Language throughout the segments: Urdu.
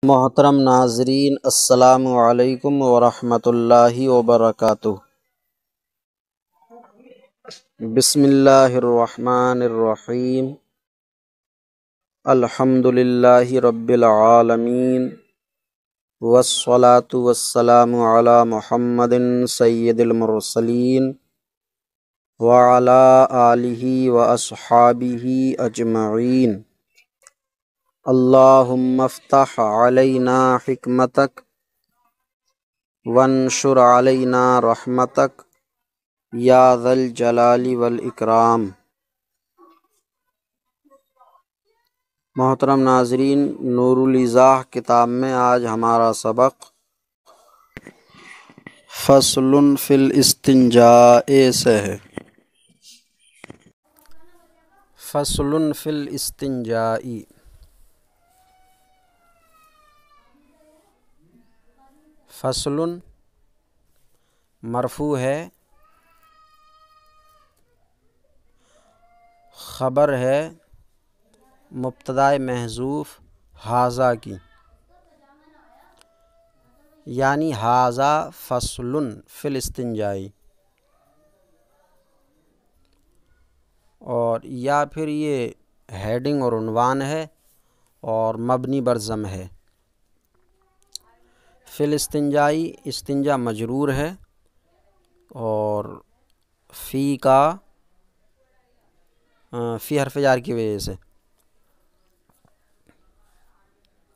محترم ناظرین، السلام علیکم ورحمۃ اللہ وبرکاتہ۔ بسم اللہ الرحمن الرحیم۔ الحمد للہ رب العالمین، والصلاة والسلام علی محمد سید المرسلین وعلی آلہ واصحابہ اجمعین۔ اللہم افتح علینا حکمتک وانشر علینا رحمتک یا ذا الجلال والاکرام۔ محترم ناظرین، نور الایضاح کتاب میں آج ہمارا سبق فصل فی الاستنجاء سے ہے۔ فصل فی الاستنجاء، فصل مرفوع ہے، خبر ہے مبتدأ محذوف ھذا کی، یعنی ھذا فصل فی الاستنجاء، اور یا پھر یہ ہیڈنگ اور عنوان ہے اور مبنی بر ضم ہے۔ فی الاستنجاء، استنجا مجرور ہے اور فی کا فی حرف جار کی وجہ سے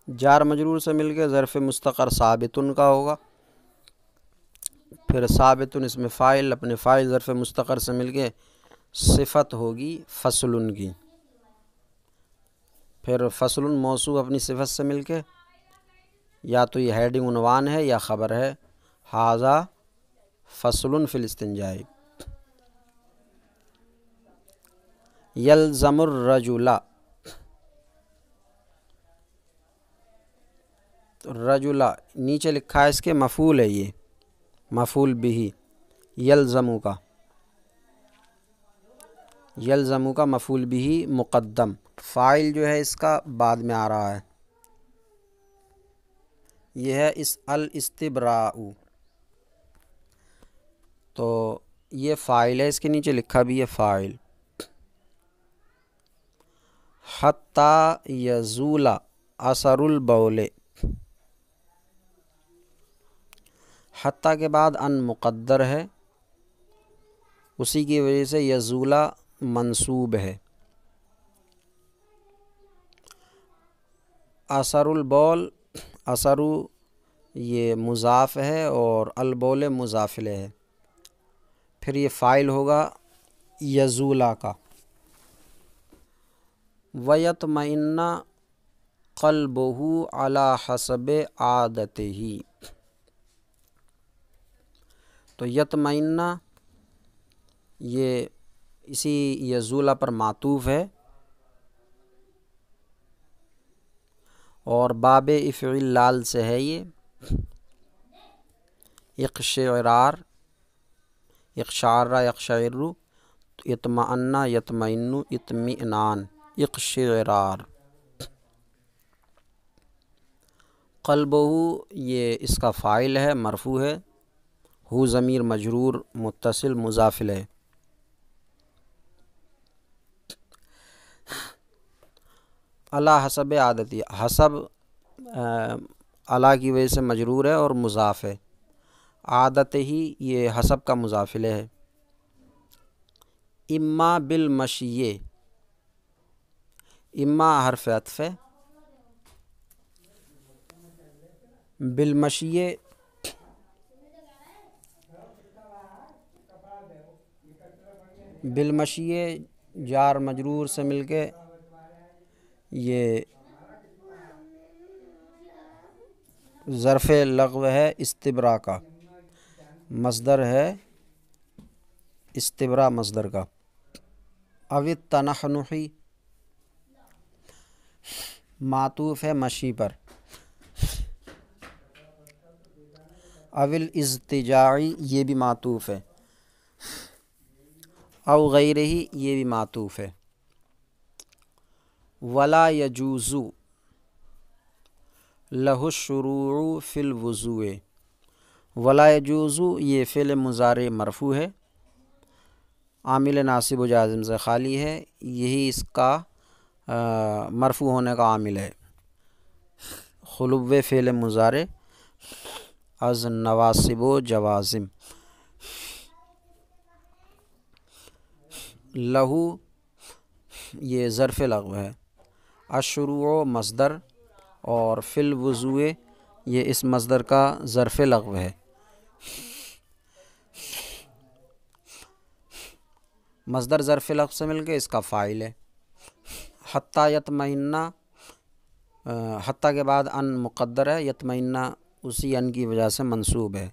جار مجرور سے مل کے ظرف مستقر ثابتن کا ہوگا، پھر ثابتن اس میں فاعل، اپنے فاعل ظرف مستقر سے مل کے صفت ہوگی فصل کی، پھر فصل موصوف اپنی صفت سے مل کے یا تو یہ ہیڈنگ عنوان ہے یا خبر ہے، ھذا فصل فی الاستنجاء۔ یلزم الرجل، رجل نیچے لکھا ہے اس کے مفعول ہے، یہ مفعول بھی یلزمو کا، یلزمو کا مفعول بھی مقدم، فاعل جو ہے اس کا بعد میں آ رہا ہے، یہ ہے اس الاستبراء، تو یہ فاعل ہے، اس کے نیچے لکھا بھی ہے فاعل۔ حتی یزول اثر البول، حتی کے بعد ان مقدر ہے، اسی کی وجہ سے یزولا منصوب ہے۔ اثر البول، اثر یہ مضاف ہے اور البول مضاف الیہ ہے، پھر یہ فاعل ہوگا یزولا کا۔ وَيَطْمَئِنَّ قَلْبُهُ عَلَى حَسَبِ عَادَتِهِ، تو یطمئن یہ اسی یزولا پر معطوف ہے اور باب افعل لال سے ہے، یہ اقشعرار، اقشعر یقشعر، اطمئن یطمئن، اطمئنان، اقشعرار۔ قلبہ یہ اس کا فاعل ہے، مرفوع ہے، ہو ضمیر مجرور متصل مضاف الیہ۔ علی حسب عادتی، حسب علی کی وجہ سے مجرور ہے اور مضاف ہے، عادت ہی یہ حسب کا مضاف الیہ ہے۔ اما بالمشی، اما حرف عطف ہے، بالمشی بالمشی جار مجرور سے مل کے یہ ظرف لغو ہے استبرا کا، مصدر ہے استبرا مصدر کا۔ او التنحنحی معطوف ہے مشی پر، او الاضطجاعی یہ بھی معطوف ہے، او غیرہ یہ بھی معطوف ہے۔ ولا یجوز، لہ الشروع فی الوضوء، ولا یجوز یہ فعل مضارع مرفوع ہے، عامل ناصب و جازم سے خالی ہے، یہی اس کا مرفوع ہونے کا عامل ہے، خلو فعل مضارع از نواصب و جوازم۔ لہو یہ ظرف لغو ہے، الشروع مصدر، اور فی الوضوء یہ اس مصدر کا ظرف لغو ہے۔ مصدر ظرف لغو سے مل کے اس کا فاعل ہے۔ حتی یطمئن، حتی کے بعد ان مقدر ہے، یطمئن اسی ان کی وجہ سے منصوب ہے۔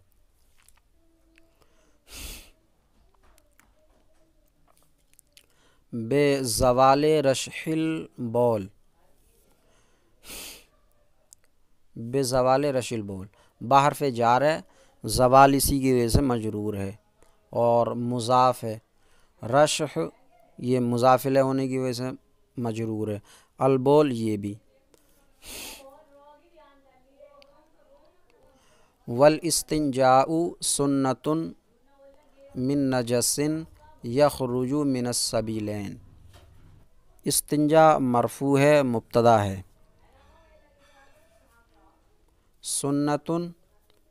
بے زوال رشح البول، بے زوال رشح البول، باہر فے جار ہے، زوال اسی کی وجہ سے مجرور ہے اور مضاف ہے، رشح یہ مضاف الیہ ہونے کی وجہ سے مجرور ہے، البول یہ بھی۔ والاستنجاء سنۃ من نجس یخرج من السبیلین، استنجا مرفوع ہے، مبتدا ہے، سنۃ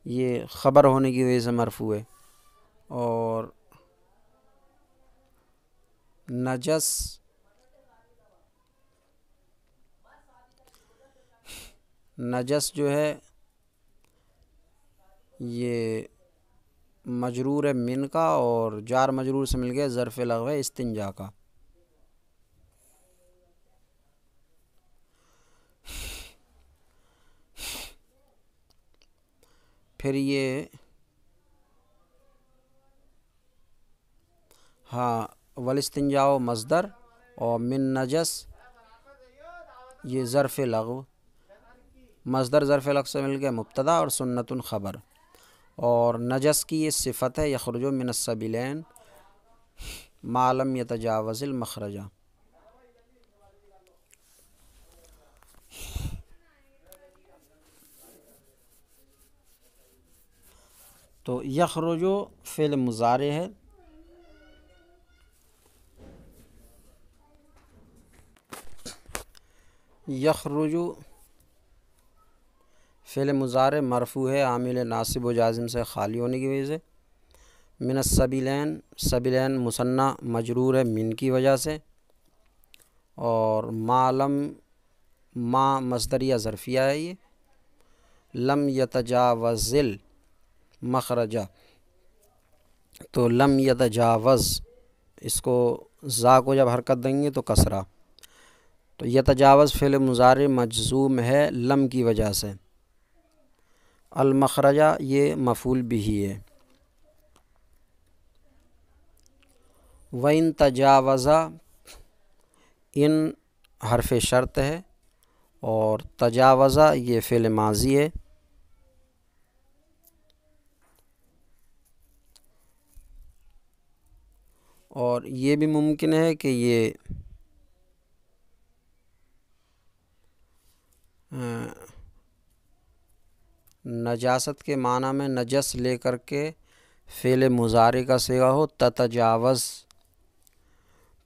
یہ خبر ہونے کی وجہ سے مرفوع ہے، اور نجس نجس جو ہے یہ مجرور ہے من کا، اور جار مجرور سے مل گیا ظرف لغو ہے استنجا کا۔ پھر یہ ہاں والاستنجاء مصدر، اور من نجس یہ ظرف لغو، مصدر ظرف لغو سے مل گیا مبتدا اور سنۃ خبر، اور نجس کی یہ صفت ہے، یخرج من السبیلین ما لم یتجاوز المخرج۔ تو یخرج فعل مضارع ہے، یخرج فعل مضارع مرفوع ہے، عامل ناصب و جازم سے خالی ہونے کی وجہ سے، من السبیلین سبیلین مثنیٰ مجرور ہے من کی وجہ سے، اور ما لم ما مصدریہ ظرفیہ ہے، یہ لم یتجاوز مخرجہ، تو لم یتجاوز اس کو زا کو جب حرکت دیں گے تو کسرہ، تو یتجاوز فعل مضارع مجزوم ہے لم کی وجہ سے، المخرجہ یہ مفعول بہ ہے۔ وَإِن تجاوزا ان حرف شرط ہے، اور تجاوزا یہ فعل ماضی ہے، اور یہ بھی ممکن ہے کہ یہ نجاست کے معنی میں نجس لے کر کے فعل مضارع کا صیغہ ہو تتجاوز،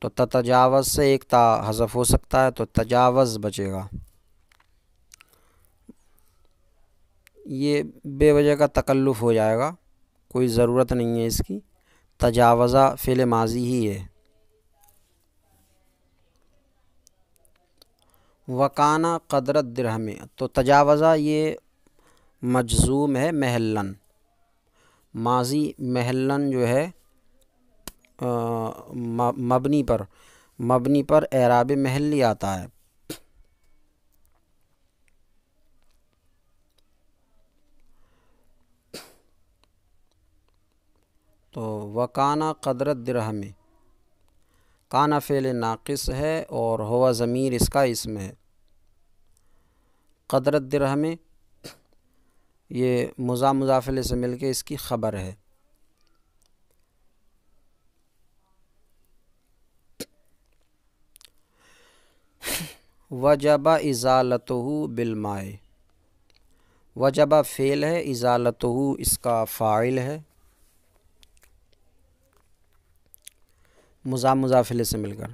تو تتجاوز سے ایک تا حذف ہو سکتا ہے، تو تجاوز بچے گا، یہ بے وجہ کا تکلف ہو جائے گا، کوئی ضرورت نہیں ہے اس کی، تجاوزہ فعل ماضی ہی ہے۔ وکانا قدرت درہم، تو تجاوزہ یہ مجزوم ہے محلن، ماضی محلن جو ہے مبنی پر اعراب محلی آتا ہے، تو وکانا قدرت درہم، کانا فعل ناقص ہے اور ہوا ضمیر اس کا اسم ہے، قدرت درہم یہ مضاف الیہ سے مل کے اس کی خبر ہے۔ وجب ازالتہ بالماء، وجب فعل ہے، ازالتہ اس کا فاعل ہے، مضاف مضاف الیہ سے مل کر۔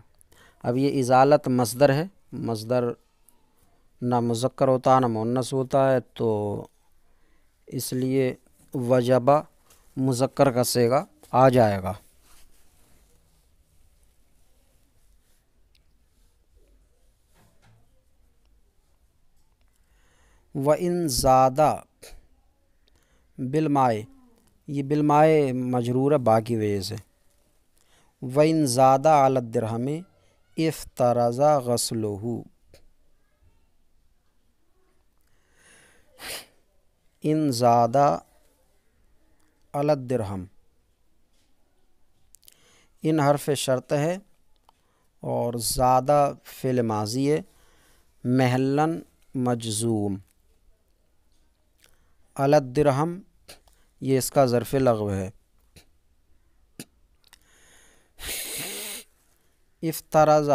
اب یہ ازالت مصدر ہے، مصدر نہ مذکر ہوتا نہ مؤنث ہوتا ہے، تو اس لیے وجبہ مذکر کا صیغہ آ جائے گا۔ وَإِن زَادَ بالمائے، یہ بالمائے مجرور ہے با کی وجہ سے۔ وَإِن زَادَ عَلَى الدِّرْهَمِ افترض غسلہ، ان زادہ علی الدرہم، ان حرف شرط ہے اور زادہ فعل ماضی ہے، محلاً مجزوم، علی الدرہم یہ اس کا ظرف لغو ہے۔ افترض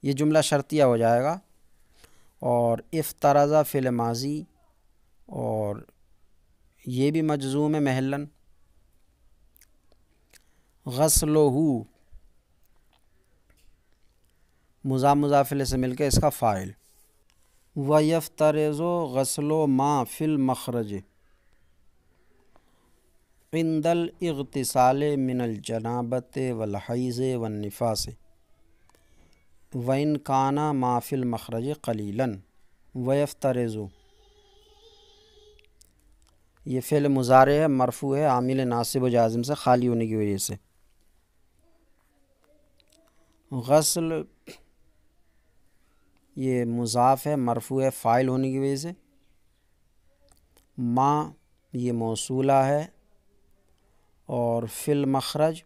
یہ جملہ شرطیہ ہو جائے گا، اور افترض فعل ماضی اور یہ بھی مجزوم ہے محلاً، غسلہ مضاف مضاف الیہ سے مل کے اس کا فاعل۔ وَيَفْتَرِضُ غسل ما فی المخرج عند الاغتسال من الجنابۃ والحیض والنفاس وَإِنْ كَانَ مَا فِي الْمَخْرَجِ قَلِيلًا۔ وَيَفْتَرِضُ یہ فعل مضارع ہے، مرفوع ہے عامل ناصب و جازم سے خالی ہونے کی وجہ سے۔ غسل یہ مضاف ہے، مرفوع ہے فاعل ہونے کی وجہ سے۔ ما یہ موصولہ ہے، اور فی المخرج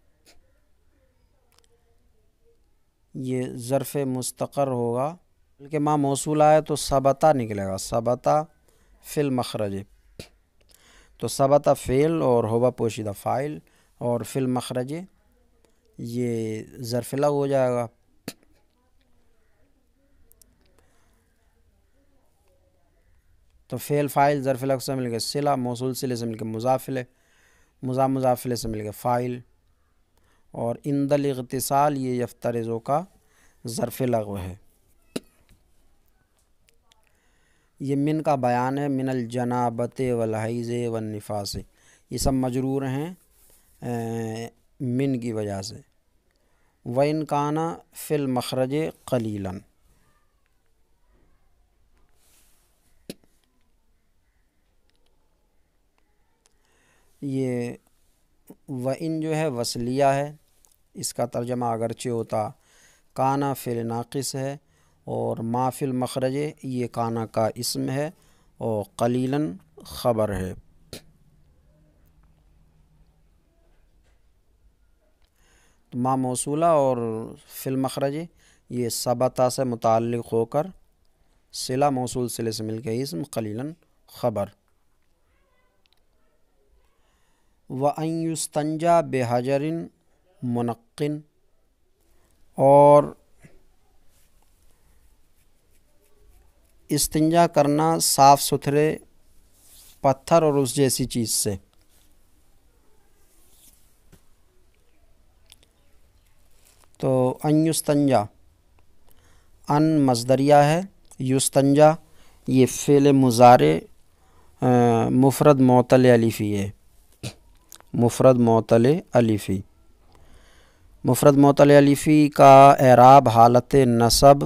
یہ ظرف مستقر ہوگا، بلکہ ما موصولہ ہے تو ثبتہ نکلے گا، ثبتہ فی المخرج، تو ثبتہ فعل اور ہوبا پوشیدہ فاعل، اور فی المخرج یہ ظرف لغو ہو جائے گا۔ تو فعل فاعل ظرف لغو سے مل کے صلہ، موصول صلے سے مل کے مضاف الیہ، مضاف مضاف الیہ سے مل کے فاعل، اور عند الاغتسال یہ یفترض کا ظرف لغو ہے۔ یہ من کا بیان ہے، من الجنابۃ والحیض والنفاس، یہ سب مجرور ہیں من کی وجہ سے۔ وَإِنْ كَانَ فِي الْمَخْرَجِ قَلِيلًا، یہ وَإِن جو ہے وصلیہ ہے، اس کا ترجمہ اگرچہ ہوتا کانا فعل ناقص ہے، اور ما فی المخرج یہ کانا کا اسم ہے، اور قلیلاً خبر ہے۔ تو ما موصولہ اور فی المخرج یہ ثبتہ سے متعلق ہو کر صلہ، موصول صلے سے مل کے اسم، قلیلاً خبر۔ وَأَن يُسْتَنْجَى بِحَجَرٍ مُنَقٍّ، اور استنجا کرنا صاف ستھرے پتھر اور اس جیسی چیز سے۔ تو ان یستنجا، ان مصدریہ ہے، یستنجا یہ فعل مضارع مفرد معطل الفی ہے، مفرد معطل الفی۔ مفرد معطل الفی کا اعراب حالت نصب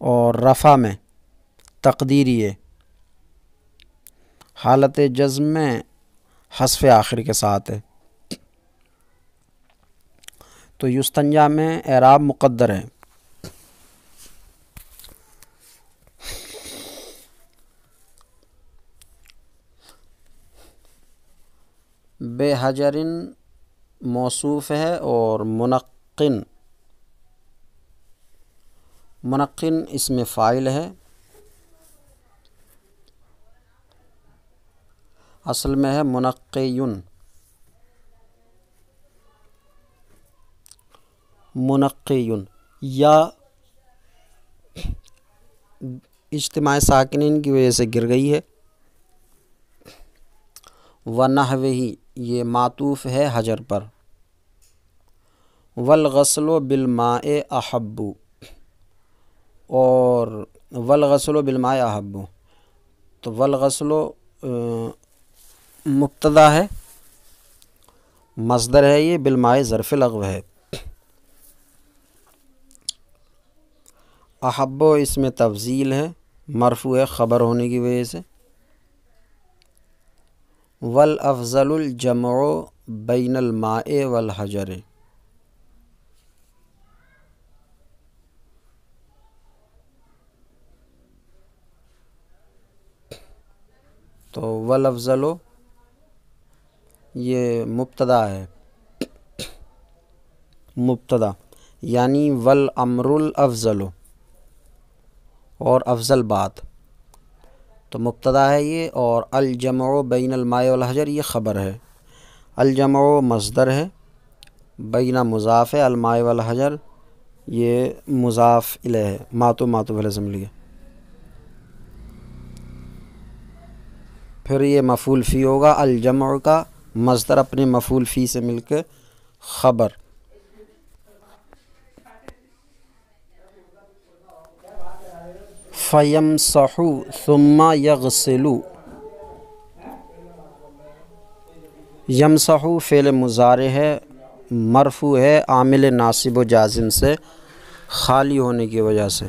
اور رفع میں تقدیری ہے، حالت جزم میں حذف آخر کے ساتھ ہے۔ تو یستنجا میں اعراب مقدر ہے۔ بے حجرن موصوف ہے، اور منقن، منقن اسم فاعل ہے، اصل میں ہے منقیٌ، منقیٌ، یا اجتماع ساکنین کی وجہ سے گر گئی ہے۔ ونحوہ یہ معطوف ہے حجر پر۔ والغسل بالماء احب، اور والغسل بالماء احب، تو والغسل مبتدا ہے، مصدر ہے یہ، بالماء ظرف لغو ہے، احب اس میں تفضیل ہے، مرفوع خبر ہونے کی وجہ سے۔ والافضل الجمع بین الماء والحجر، تو والافضل یہ مبتدا ہے، مبتدا یعنی والامر الافضل، اور افضل بات، تو مبتدا ہے یہ، اور الجمع بین الماء والحجر یہ خبر ہے۔ الجمع مصدر ہے، بین مضاف ہے، الماء والحجر یہ مضاف الیہ ہے، معطوف علیہ سے مل گیا۔ پھر یہ مفعول فی ہوگا، الجمع کا مصدر اپنے مفعول فی سے مل کے خبر۔ فَيَمْسَحُ ثُمَّ يَغْسِلُ، یمسح فعل مضارع ہے، مرفوع ہے عامل ناصب و جازم سے خالی ہونے کی وجہ سے۔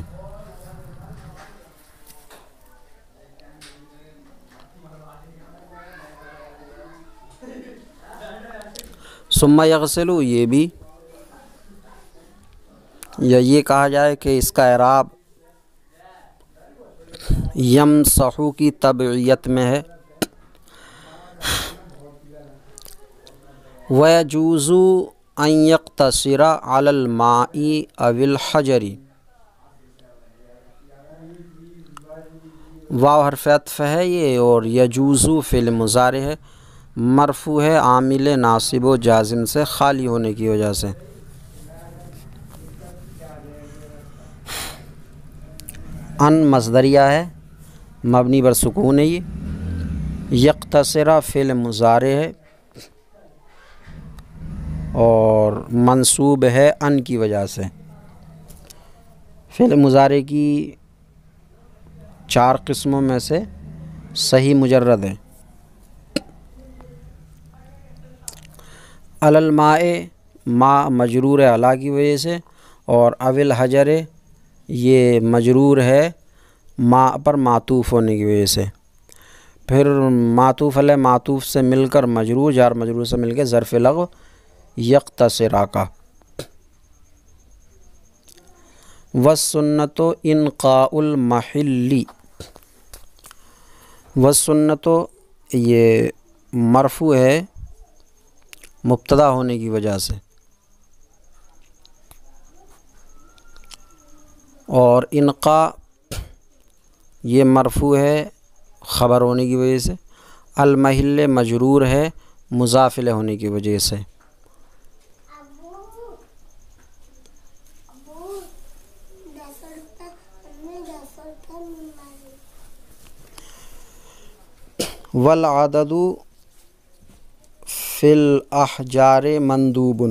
ثم یغسل یہ بھی، یا یہ کہا جائے کہ اس کا اعراب یمسح کی تبعیت میں ہے۔ وَيَجُوزُ أَن يَقْتَصِرَ عَلَى الْمَاءِ أَوِ الْحَجَرِ، واو حرف عطف ہے یہ، اور یجوزو فعل مضارع ہے، مرفوع ہے عامل ناصب و جازم سے خالی ہونے کی وجہ سے۔ ان مصدریہ ہے، مبنی بر سکون ہے یہ۔ یقتصرہ فعل مضارع ہے اور منصوب ہے ان کی وجہ سے۔ فعل مضارع کی 4 قسموں میں سے صحیح مجرد ہے۔ علی الماء، ما مجرور ہے علی کی وجہ سے، اور اوی الحجر یہ مجرور ہے ما پر معطوف ہونے کی وجہ سے۔ پھر معطوف علیہ معطوف سے مل کر مجرور، جار مجرور سے مل کے ظرف لغو یقتصرا کا۔ والسنۃ انقاء المحل، والسنۃ یہ مرفوع ہے مبتدا ہونے کی وجہ سے، اور انقاء یہ مرفوع ہے خبر ہونے کی وجہ سے، المحل مجرور ہے مضاف الیہ ہونے کی وجہ سے۔ والعدد فی الاحجار مندوب،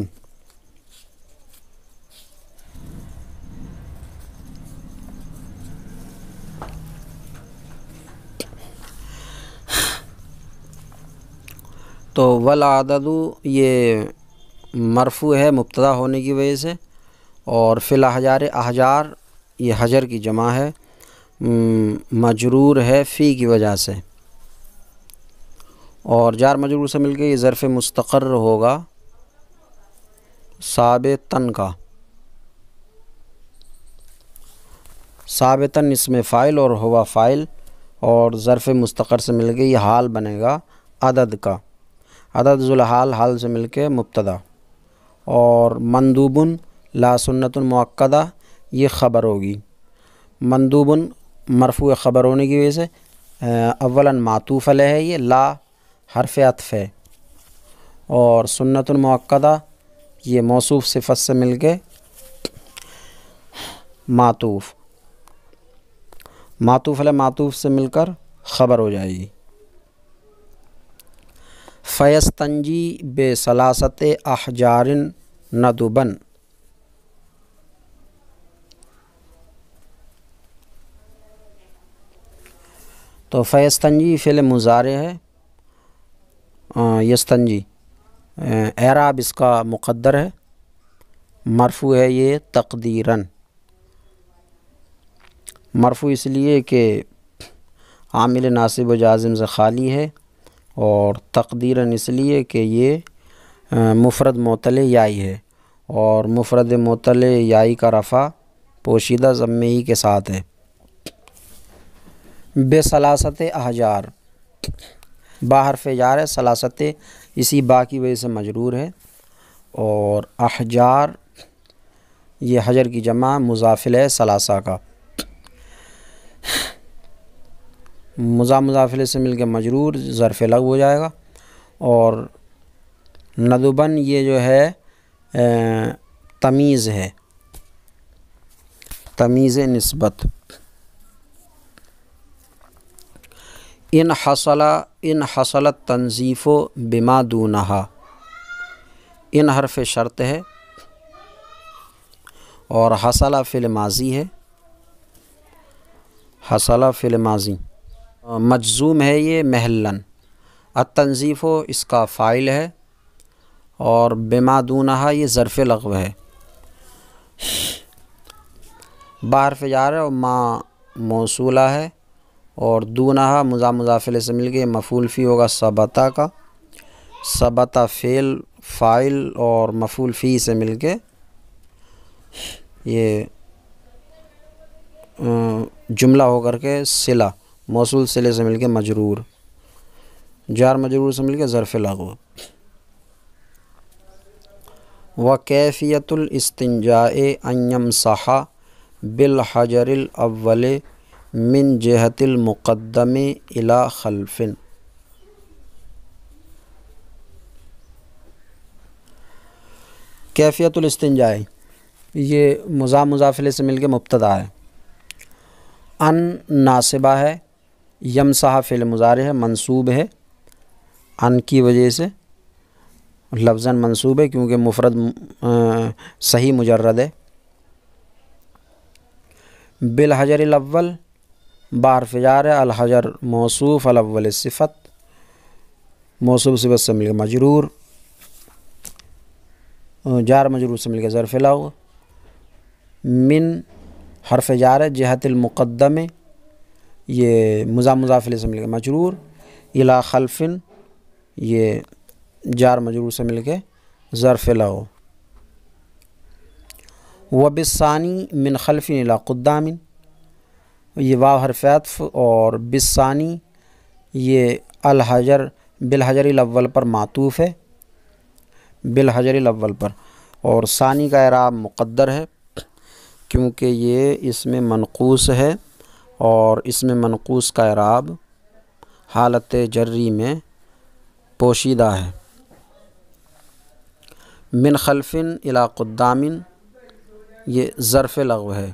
تو والعدد یہ مرفوع ہے مبتدا ہونے کی وجہ سے، اور فی الاحجار احجار یہ حجر کی جمع ہے، مجرور ہے فی کی وجہ سے، اور جار مجرور سے مل کے یہ ظرف مستقر ہوگا ثابتن کا، ثابتن اسم فاعل اور ہوا فاعل، اور ظرف مستقر سے مل کے یہ حال بنے گا عدد کا، عدد ذوالحال حال سے مل کے مبتدا، اور مندوبن لا سنت مؤکدہ یہ خبر ہوگی۔ مندوبن مرفوع خبر ہونے کی وجہ سے اولاً معطوف علیہ ہے، یہ لا حرف عطف ہے، اور سنت مؤکدہ یہ موصوف صفت سے مل کے معطوف۔ معطوف علیہ معطوف سے مل کر خبر ہو جائے گی۔ فیستنجی بثلاثت احجار ندبا، تو فیستنجی فعل مضارع ہے، یستنجی اعراب اس کا مقدر ہے، مرفوع ہے یہ تقدیراً، مرفوع اس لیے کہ عامل ناصب و جازم سے خالی ہے، اور تقدیراً اس لیے کہ یہ مفرد معتل یائی ہے، اور مفرد معتل یائی کا رفع پوشیدہ ضمے ہی کے ساتھ ہے۔ بثلاثت احجار، با حرف جار ہے، ثلاثت اسی با کی وجہ سے مجرور ہے، اور احجار یہ حجر کی جمع مضاف ہے ثلاثہ کا، مضاف سے مل کے مجرور ظرف لغو ہو جائے گا، اور ندبن یہ جو ہے تمیز ہے، تمیز نسبت۔ ان حصلت تنظیف بما دونہا، ان حرف شرط ہے، اور حصل فعل ماضی ہے، حصل فعل ماضی مجزوم ہے یہ محلاً، التنظیف اس کا فاعل ہے، اور بما دونہا یہ ظرف لغو ہے، با حرف جار ہے اور ما موصولہ ہے، اور دونہا مضاف سے مل کے مفعول فی ہوگا ثبتا کا، ثبتا فعل فاعل اور مفعول فی سے مل کے یہ جملہ ہو کر کے صلہ، موصول صلے سے مل کے مجرور، جار مجرور سے مل کے ظرف لغو۔ وکیفیت الاستنجاء ان یمسح بالحجر الاول من جہت المقدم الی خلف، کیفیت الاستنجاء یہ مضاف سے مل کے مبتدا ہے، ان ناصبہ ہے، یمسح فعل مضارع ہے منصوب ہے، ان کی وجہ سے لفظاً منصوب ہے کیونکہ مفرد صحیح مجرد ہے۔ بالحجر الاول با حرف جار ہے، الحجر موصوف، الاول صفت، موصوف صفت سے مل کے مجرور، جار مجرور سے مل کے ظرف لغو، من حرف جار ہے، جہت المقدم یہ مضاف سے مل کے مجرور، الی خلف یہ جار مجرور سے مل کے ظرف لغو، وبالثانی من خلف الی قدام یہ واو حرف عطف، اور بالثانی یہ الحجر بالحجر الاول پر معطوف ہے، بالحجر الاول پر، اور ثانی کا اعراب مقدر ہے کیونکہ یہ اس میں منقوص ہے، اور اس میں منقوص کا اعراب حالت جری میں پوشیدہ ہے۔ من خلف الی قدام یہ ظرف لغو ہے،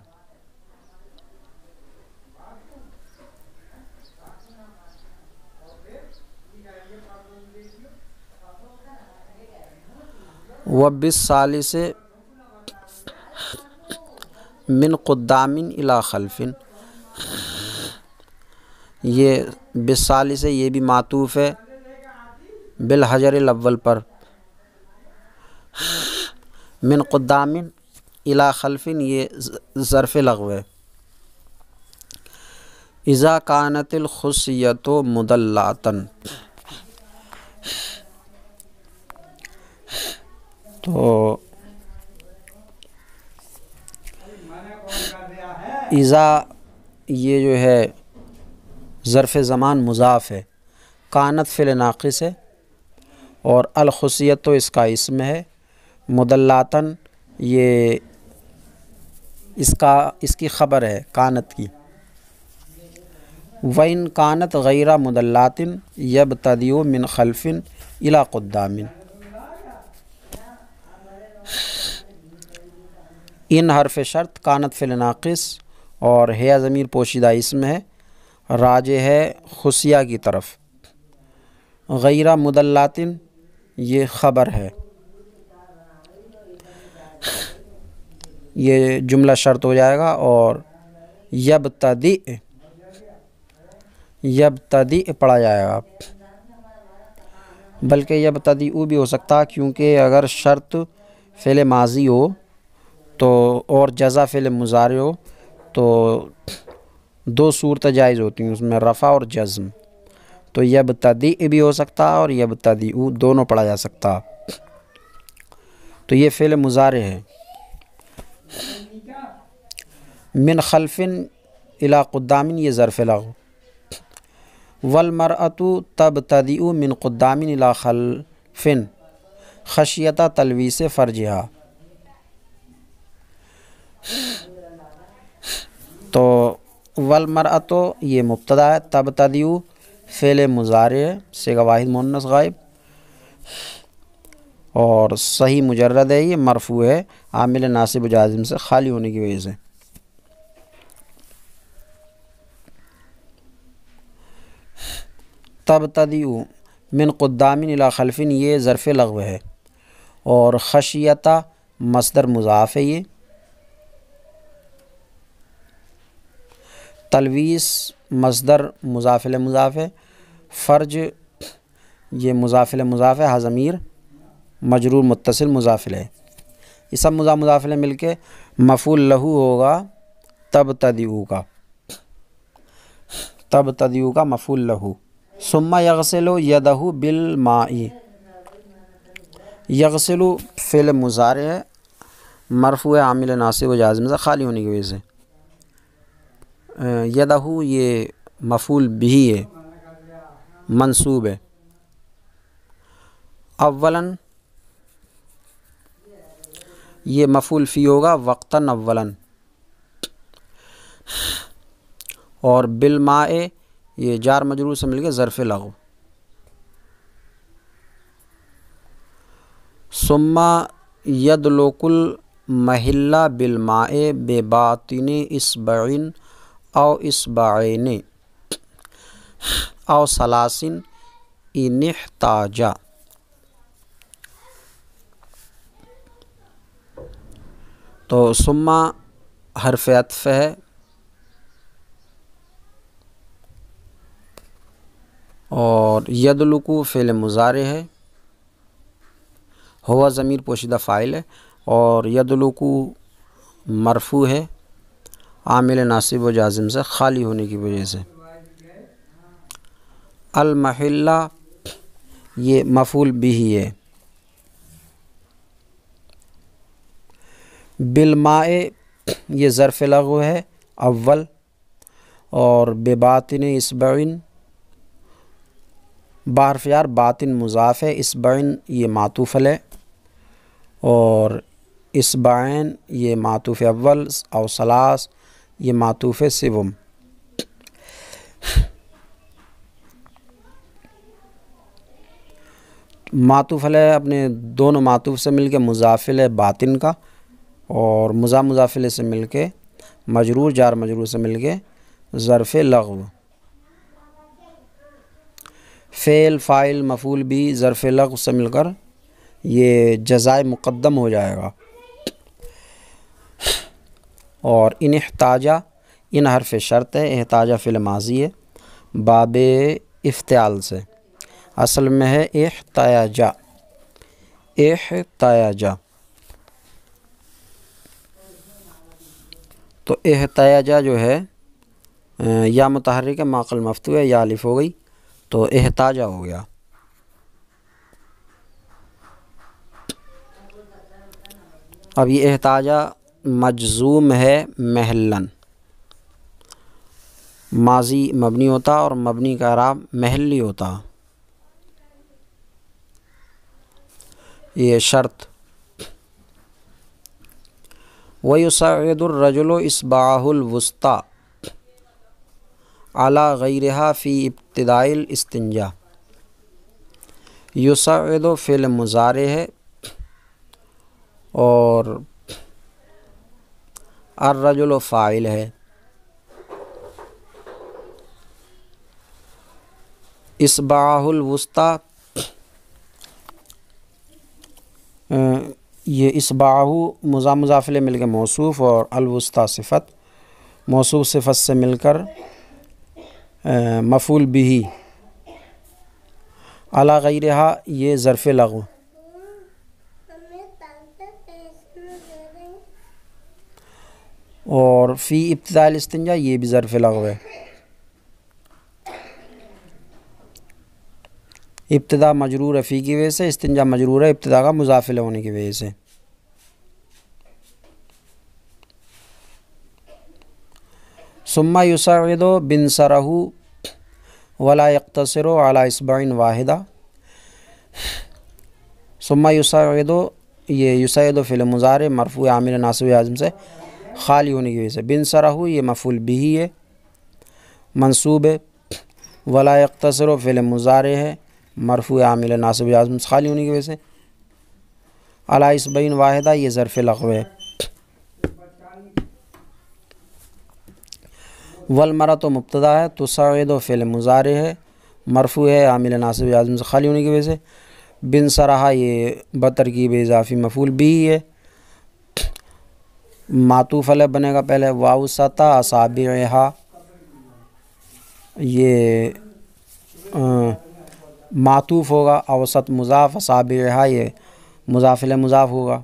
وبالثالث من قدام الی خلف یہ بالثالث یہ بھی معطوف ہے بالحجر الاول پر، من قدام الی خلف یہ ظرف لغو ہے۔ اذا کانت الخصیۃ مدلعۃ، تو اذا یہ جو ہے ظرف زمان مضاف ہے، کانت فعل ناقص ہے، اور الخصیۃ تو اس کا اسم ہے، مدلعۃً یہ اس کی خبر ہے کانت کی، وَإِن كَانَتْ غَيْرَ مُدَلَّعَةٍ يَبْتَدِئُ مِنْ خَلْفٍ إِلَى قُدَّامٍ، ان حرف شرط کانت فعل ناقص اور ہے ضمیر پوشیدہ اسم ہے، راجع ہے خصیہ کی طرف۔ غیرہ مدلاتن یہ خبر ہے، یہ جملہ شرط ہو جائے گا۔ اور یبتدئ پڑھا جائے گا، بلکہ یبتدئ بھی ہو سکتا، کیونکہ اگر شرط فعل ماضی ہو تو اور جزا فعل مضارع ہو تو دو صورتیں جائز ہوتی ہیں، اس میں رفع اور جزم۔ تو یبتدئ بھی ہو سکتا اور یبتدئ دونوں پڑھا جا سکتا۔ تو یہ فعل مضارع ہے۔ من خلف الی قدام یہ ظرف لغو۔ والمرأة تبتدئ من قدام الی خلف خشیۃ تلویث فرجہا۔ تو والمرأة یہ مبتدا ہے، تبتدئ فعل مضارع ہے، صیغہ واحد مؤنث غائب، اور صحیح مجرد ہے، یہ مرفوع ہے عامل ناصب و جازم سے خالی ہونے کی وجہ سے۔ تبتدئ من قدام الی خلف یہ ظرف لغو ہے، اور خشیۃ مصدر مضاف ہے، یہ تلویث مصدر مضاف الی مضاف ہے، فرج یہ مضاف الی مضاف ہے، ضمیر مجرور متصل مضاف الیہ، یہ سب مضاف الیہ مل کے مفعول لہو ہوگا تبتدئ کا مفعول لہو۔ ثم یغسل یدہ بالماء، یغسل فعل مضارع ہے، مرفوع عامل ناصب و جازم سے خالی ہونے کی وجہ سے۔ یدہ یہ مفعول بہ ہے، منصوب ہے۔ اولاً یہ مفعول فی ہوگا وقتاً اولاً، اور بالماء یہ جار مجرور سے مل کے ظرف لغو۔ ثم یدلک المحل بالماء بباطن اصبع او اصبعین او ثلاث ان احتاج۔ تو ثم حرف عطف ہے، اور یدلکو فعل مضارع ہے، ہوا ضمیر پوشیدہ فاعل ہے، اور یدلکو مرفوع ہے عامل ناصب و جازم سے خالی ہونے کی وجہ سے۔ المحل یہ مفعول بہ ہے، بالماء یہ ظرف لغو ہے اول، اور بباطن اصبع بحرف جر باطن مضاف ہے، اصبع یہ معطوف ہے، اور اصبعین یہ معطوف اول، او ثلاث یہ معطوف سوم۔ معطوف ہے اپنے دونوں معطوف سے مل کے مضاف ہے باطن کا، اور مضاف الیہ سے مل کے مجرور جار مجرور سے مل کے ظرف لغو۔ فعل فاعل مفعول بھی ظرف لغو سے مل کر یہ جزائے مقدم ہو جائے گا۔ اور ان احتاجہ ان حرف شرط ہے، احتاجہ فعل ماضی ہے باب افتعال سے، اصل میں ہے احتاجہ۔ تو احتاجہ جو ہے یا متحرک ہے ما قبل مفتوح ہے، یا الف ہو گئی تو احتاجہ ہو گیا۔ اب یہ احتاجہ مجزوم ہے محلاً، ماضی مبنی ہوتا اور مبنی کا اعراب محلی ہوتا، یہ شرط۔ وَيُصَعِّدُ الرَّجُلُ إِصْبَعَهُ الْوُسْطَىٰ عَلَى غَيْرِهَا فِي ابتداء الاستنجاء۔ یصعد فعل مضارع ہے، اور الرجل فاعل ہے، اصبعہ الوسطی، یہ اصبعہ مضاف الیہ مل کے موصوف اور الوسطی صفت، موصوف صفت سے مل کر مفعول بہ، علی غیرہا یہ ظرف لغو، اور فی ابتداء الاستنجا یہ بھی ظرف لغو ہے، ابتدا مجرور ہے فی کی وجہ سے، استنجا مجرور ہے ابتدا کا مضاف الیہ ہونے کی وجہ سے۔ ثم یصعد بنصرہ ولا یقتصر علی اصبع واحدہ، ثم یصعد، یہ یصعد فعل مضارع مرفوع عامل ناصب جازم سے خالی ہونے کی وجہ سے، بنصرہ یہ مفعول بہ ہے منصوب ہے، ولا یقتصر فعل مضارع ہے مرفوع عامل ناصب جازم سے خالی ہونے کی وجہ سے، علی اصبع واحدہ یہ ظرف لغو ہے۔ والمرأۃ مبتدا ہے، تصعد فعل مضارع ہے مرفوع ہے عامل ناصب جازم سے خالی ہونے کی وجہ سے، بنصرہ یہ بترکیب اضافی مفعول بہ ہے، معطوف علیہ بنے گا پہلے، واوسط اصابعہا یہ معطوف ہوگا، اوسط مضاف، اصابعہا یہ مضاف الیہ مضاف ہوگا،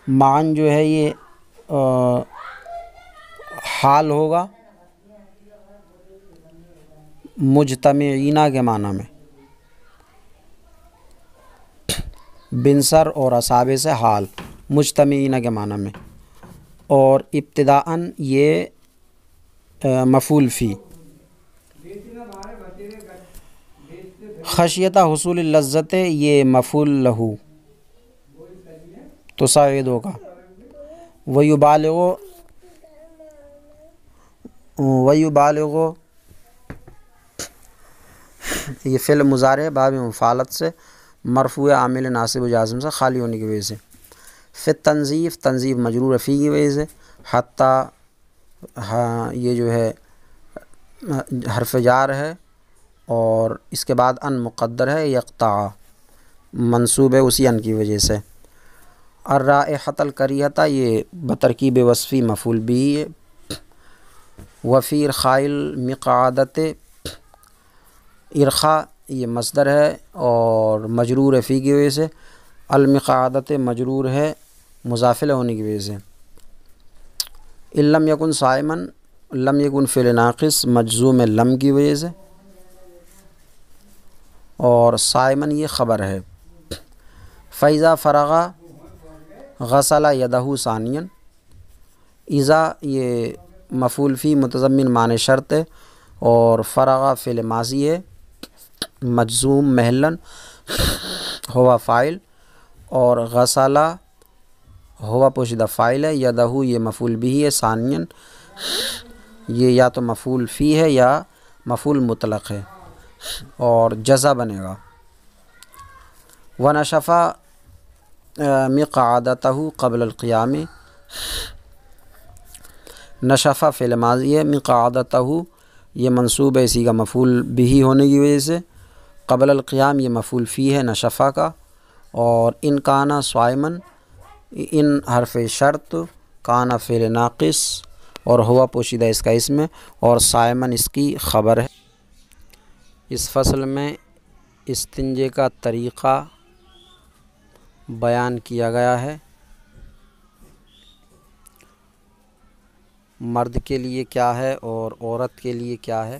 معن جو ہے یہ حال ہوگا مجتمعین کے معنی میں، بنصر اور اصابع سے حال مجتمعین کے معنی میں، اور ابتداءً یہ مفعول فی، خشیت حصول اللذت یہ مفعول لہ تصعد کا، ویبالغ یہ فعل مضارع باب مفعالت سے مرفوع عامل ناصب و جازم سے خالی ہونے کی وجہ سے، فی تنظیف، تنظیف مجرور فی کی وجہ سے، حتیٰ یہ جو ہے حرف جار ہے اور اس کے بعد ان مقدر ہے، یقطع منصوب ہے اسی ان کی وجہ سے، الرائحۃ الکریہۃ یہ بترکیب وصفی مفعول بہ ہے، وفی ارخاء المقعدۃ ارخاء یہ مصدر ہے اور مجرور ہے فی کی وجہ سے، المقعدۃ مجرور ہے مضاف الیہ ہونے کی وجہ سے، ان لم یکن صائما لم یکن فعل ناقص مجزوم لم کی وجہ سے، اور صائما یہ خبر ہے، فاذا فرغ غسل یدہ ثانیا، اذا یہ مفعول فی متضمن معنی شرط ہے، اور فرغ فعل ماضی ہے مجزوم محلاً ہوا فاعل، اور غسل ہوا پوشیدہ فاعل ہے، یدہ یہ مفعول بہ ہے ثانیا یہ یا تو مفعول فی ہے یا مفعول مطلق ہے اور جزا بنے گا، ونشف مقعدتہ قبل القیام، نشف فعل ماضی ہے، مقعدتہ یہ منصوب ہے اسی کا مفعول بہ ہونے کی وجہ سے، قبل القیام یہ مفعول فی ہے نشفہ کا، اور ان کانا صائمن ان حرف شرط، کانا فعل ناقص اور ہوا پوشیدہ اس کا اسم ہے، اور صائمن اس کی خبر ہے۔ اس فصل میں استنجے کا طریقہ بیان کیا گیا ہے، مرد کے لیے کیا ہے اور عورت کے لیے کیا ہے،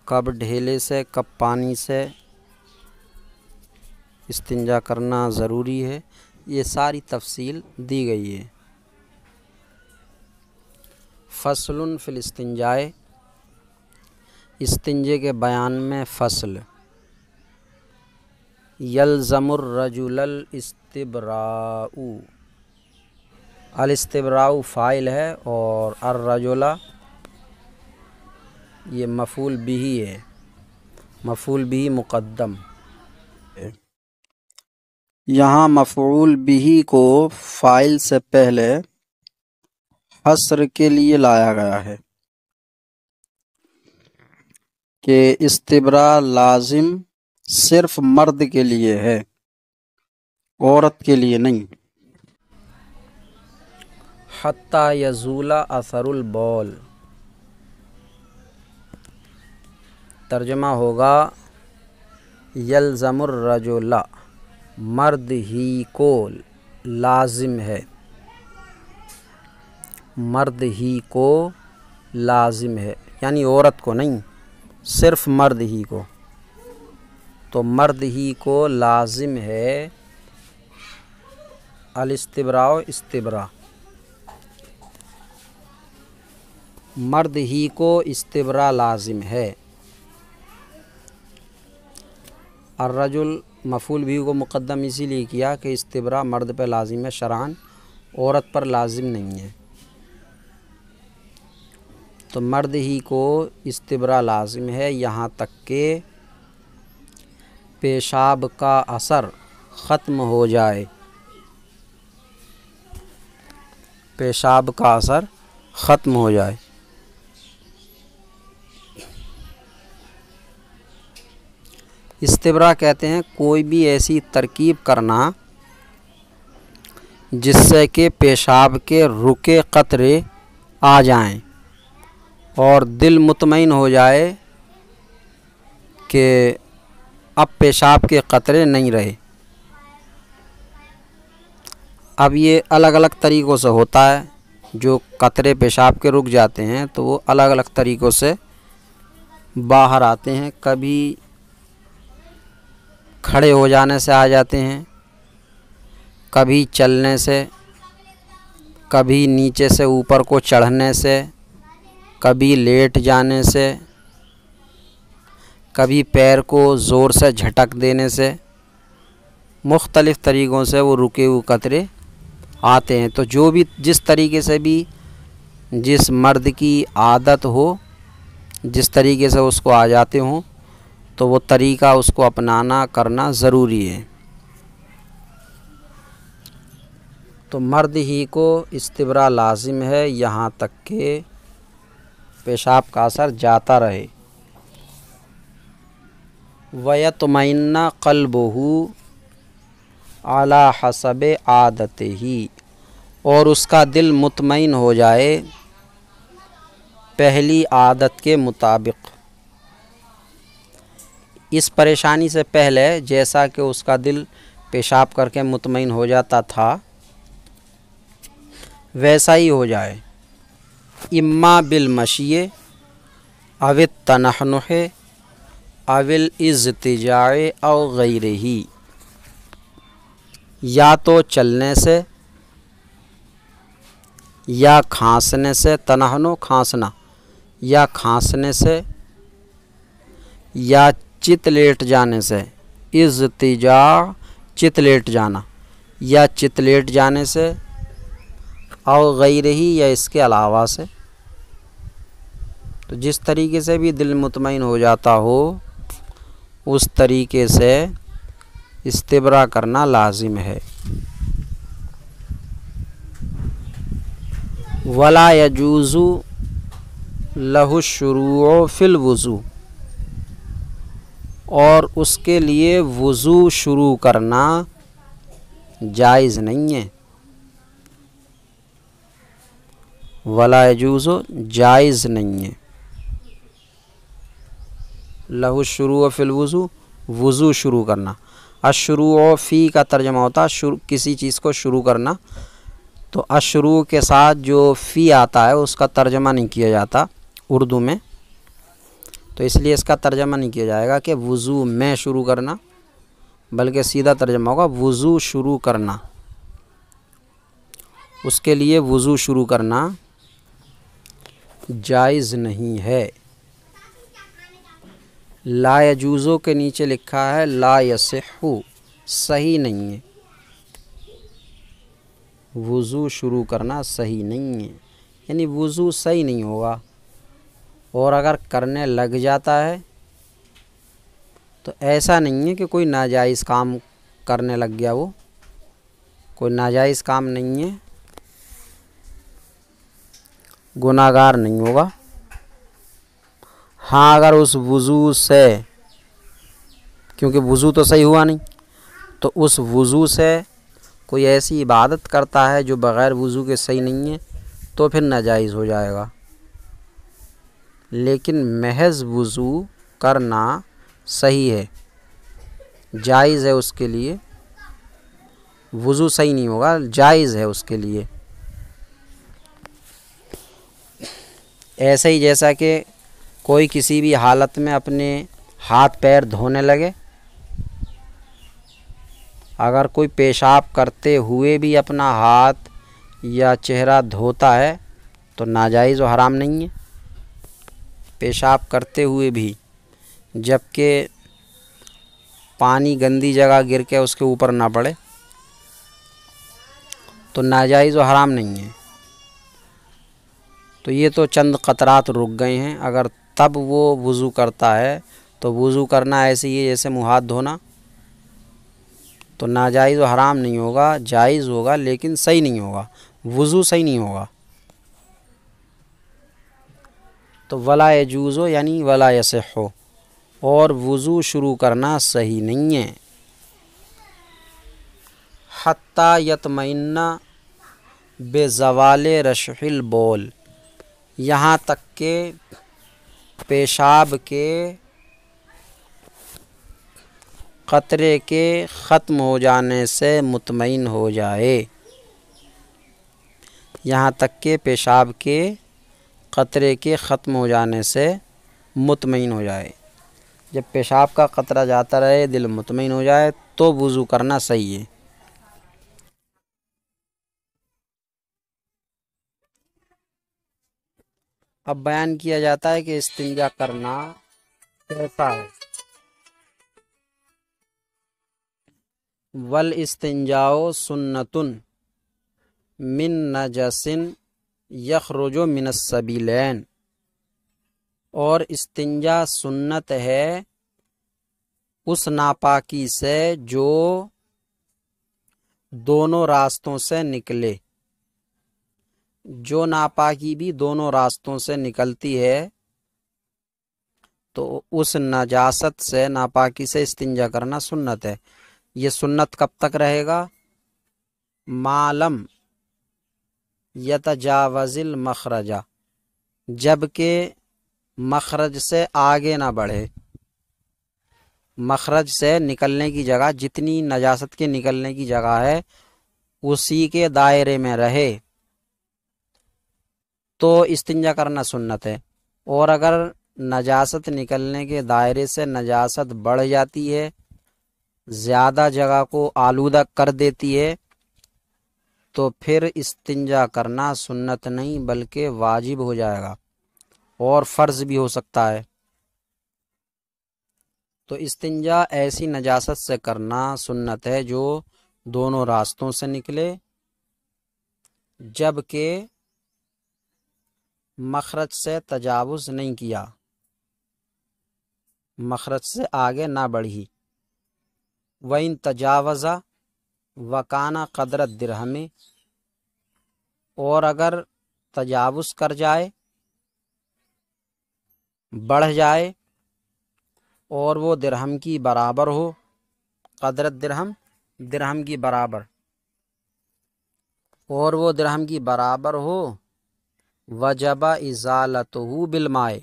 کب ڈھیلے سے کب پانی سے استنجا کرنا ضروری ہے، یہ ساری تفصیل دی گئی ہے۔ فصل فی الاستنجاء، استنجے کے بیان میں فصل، یلزم الرجل الاستبراء، الاستبراء فاعل ہے اور الرجل یہ مفعول بہ ہے، مفعول بہ مقدم، یہاں مفعول بھی کو فاعل سے پہلے حصر کے لیے لایا گیا ہے کہ استبرا لازم صرف مرد کے لیے ہے، عورت کے لیے نہیں۔ حتی یزول اثر البول، ترجمہ ہوگا یلزم الرجل، مرد ہی کو لازم ہے، مرد ہی کو لازم ہے، یعنی عورت کو نہیں، صرف مرد ہی کو۔ تو مرد ہی کو لازم ہے الاستبراء استبراء، مرد ہی کو استبراء لازم ہے۔ الرجل مفعول بھی کو مقدم اسی لیے کیا کہ استبراء مرد پہ لازم ہے شرعاً، عورت پر لازم نہیں ہے۔ تو مرد ہی کو استبراء لازم ہے یہاں تک کہ پیشاب کا اثر ختم ہو جائے، پیشاب کا اثر ختم ہو جائے۔ استبراء کہتے ہیں کوئی بھی ایسی ترکیب کرنا جس سے کہ پیشاب کے رکے قطرے آ جائیں اور دل مطمئن ہو جائے کہ اب پیشاب کے قطرے نہیں رہے۔ اب یہ الگ الگ طریقوں سے ہوتا ہے، جو قطرے پیشاب کے رک جاتے ہیں تو وہ الگ الگ طریقوں سے باہر آتے ہیں، کبھی کھڑے ہو جانے سے آ جاتے ہیں، کبھی چلنے سے، کبھی نیچے سے اوپر کو چڑھنے سے، کبھی لیٹ جانے سے، کبھی پیر کو زور سے جھٹک دینے سے، مختلف طریقوں سے وہ رکے ہوئے قطرے آتے ہیں۔ تو جو بھی جس طریقے سے بھی جس مرد کی عادت ہو، جس طریقے سے اس کو آ جاتے ہوں تو وہ طریقہ اس کو اپنانا کرنا ضروری ہے۔ تو مرد ہی کو استبراء لازم ہے یہاں تک کہ پیشاب کا اثر جاتا رہے۔ وَيَطْمَئِنَّ قَلْبُهُ عَلَى حَسَبِ عَادَتِهِ، اور اس کا دل مطمئن ہو جائے پہلی عادت کے مطابق۔ اس پریشانی سے پہلے جیسا کہ اس کا دل پیشاب کر کے مطمئن ہو جاتا تھا ویسا ہی ہو جائے۔ اما بالمشی او التنحنح او الاضطجاع او غیرہ، یا تو چلنے سے یا کھانسنے سے، تنحنح کھانسنا، یا کھانسنے سے یا چت لیٹ جانے سے، اضطجاع چت لیٹ جانا، یا چت لیٹ جانے سے، او غیرہ یا اس کے علاوہ سے۔ تو جس طریقے سے بھی دل مطمئن ہو جاتا ہو اس طریقے سے استبراء کرنا لازم ہے۔ ولا يجوز له الشروع فی الوضوء، اور اس کے لیے وضو شروع کرنا جائز نہیں ہے۔ ولا يجوز جائز نہیں ہے، لہ الشروع فی الوضوء، وضو شروع کرنا۔ الشروع فی کا ترجمہ ہوتا ہے کسی چیز کو شروع کرنا، تو الشروع کے ساتھ جو فی آتا ہے اس کا ترجمہ نہیں کیا جاتا اردو میں، تو اس لیے اس کا ترجمہ نہیں کیا جائے گا کہ وضو میں شروع کرنا، بلکہ سیدھا ترجمہ ہوگا وضو شروع کرنا۔ اس کے لیے وضو شروع کرنا جائز نہیں ہے۔ لا یجوزو کے نیچے لکھا ہے لا یصح، صحیح نہیں ہے، وضو شروع کرنا صحیح نہیں ہے، یعنی وضو صحیح نہیں ہوگا، اور اگر کرنے لگ جاتا ہے تو ایسا نہیں ہے کہ کوئی ناجائز کام کرنے لگ گیا وہ کوئی ناجائز کام نہیں ہے، گناہ گار نہیں ہوگا۔ ہاں اگر اس وضو سے، کیونکہ وضو تو صحیح ہوا نہیں، تو اس وضو سے کوئی ایسی عبادت کرتا ہے جو بغیر وضو کے صحیح نہیں ہے تو پھر ناجائز ہو جائے گا، لیکن محض وضو کرنا صحیح ہے، جائز ہے اس کے لیے، وضو صحیح نہیں ہوگا، جائز ہے اس کے لیے۔ ایسے ہی جیسا کہ کوئی کسی بھی حالت میں اپنے ہاتھ پیر دھونے لگے، اگر کوئی پیشاب کرتے ہوئے بھی اپنا ہاتھ یا چہرہ دھوتا ہے تو ناجائز و حرام نہیں ہے، پیشاب کرتے ہوئے بھی، جبکہ پانی گندی جگہ گر کے اس کے اوپر نہ پڑے تو ناجائز و حرام نہیں ہے۔ تو یہ تو چند قطرات رک گئے ہیں، اگر تب وہ وضو کرتا ہے تو وضو کرنا ایسے ہی ہے جیسے منہ ہاتھ دھونا، تو ناجائز و حرام نہیں ہوگا، جائز ہوگا لیکن صحیح نہیں ہوگا، وضو صحیح نہیں ہوگا۔ تو ولا یجوز یعنی ولا یصح، اور وضو شروع کرنا صحیح نہیں ہے، حتی یطمئن بزوال رشح البول، یہاں تک کہ پیشاب کے قطرے کے ختم ہو جانے سے مطمئن ہو جائے، یہاں تک کہ پیشاب کے قطرے کے ختم ہو جانے سے مطمئن ہو جائے۔ جب پیشاب کا قطرہ جاتا رہے دل مطمئن ہو جائے تو وضو کرنا صحیح ہے۔ اب بیان کیا جاتا ہے کہ استنجا کرنا کیسا ہے۔ والاستنجاء سنۃ من نجس یخرج من السبیلین، اور استنجا سنت ہے اس ناپاکی سے جو دونوں راستوں سے نکلے، جو ناپاکی بھی دونوں راستوں سے نکلتی ہے تو اس نجاست سے، ناپاکی سے استنجا کرنا سنت ہے۔ یہ سنت کب تک رہے گا؟ معلم یتجاوز المخرج، جبکہ مخرج سے آگے نہ بڑھے، مخرج سے نکلنے کی جگہ، جتنی نجاست کے نکلنے کی جگہ ہے اسی کے دائرے میں رہے تو استنجا کرنا سنت ہے۔ اور اگر نجاست نکلنے کے دائرے سے نجاست بڑھ جاتی ہے، زیادہ جگہ کو آلودہ کر دیتی ہے، تو پھر استنجا کرنا سنت نہیں بلکہ واجب ہو جائے گا اور فرض بھی ہو سکتا ہے۔ تو استنجا ایسی نجاست سے کرنا سنت ہے جو دونوں راستوں سے نکلے، جبکہ مخرج سے تجاوز نہیں کیا، مخرج سے آگے نہ بڑھی۔ وَإِن تجاوز وَكَانَ قَدْرَ الدِّرْهَمِ، اور اگر تجاوز کر جائے، بڑھ جائے اور وہ درہم کی برابر ہو، قدر الدرہم، درہم کی برابر، اور وہ درہم کی برابر ہو، وجب ازالتہ بالماء،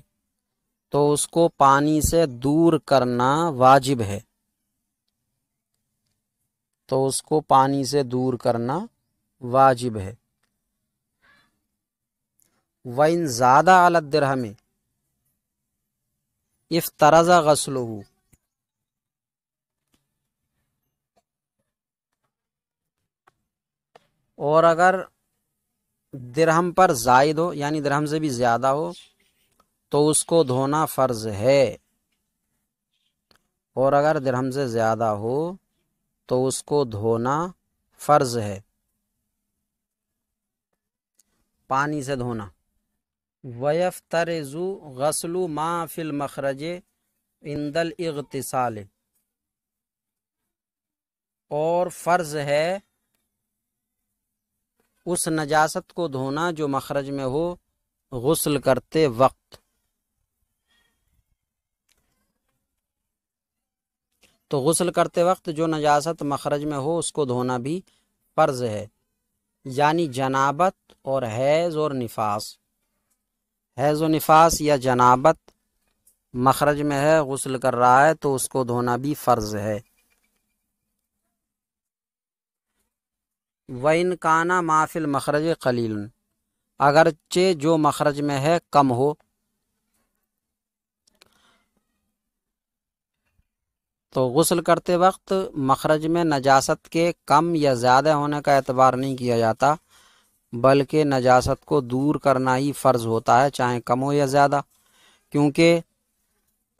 تو اس کو پانی سے دور کرنا واجب ہے، تو اس کو پانی سے دور کرنا واجب ہے۔ وَإِن زَادَ عَلَى الدِّرْهَمِ افترض غسلہ، اور اگر درہم پر زائد ہو یعنی درہم سے بھی زیادہ ہو تو اس کو دھونا فرض ہے، اور اگر درہم سے زیادہ ہو تو اس کو دھونا فرض ہے، پانی سے دھونا۔ وَيَفْتَرِضُ غَسْلُ مَا فِي الْمَخْرَجِ عِنْدَ الْاِغْتِسَالِ، اور فرض ہے اس نجاست کو دھونا جو مخرج میں ہو غسل کرتے وقت۔ تو غسل کرتے وقت جو نجاست مخرج میں ہو اس کو دھونا بھی فرض ہے، یعنی جنابت اور حیض اور نفاس۔ حیض و نفاس یا جنابت مخرج میں ہے، غسل کر رہا ہے، تو اس کو دھونا بھی فرض ہے۔ وَإِنْ كَانَ مَا فِي الْمَخْرَجِ قَلِيلٌ، اگرچہ جو مخرج میں ہے کم ہو۔ تو غسل کرتے وقت مخرج میں نجاست کے کم یا زیادہ ہونے کا اعتبار نہیں کیا جاتا، بلکہ نجاست کو دور کرنا ہی فرض ہوتا ہے، چاہے کم ہو یا زیادہ، کیونکہ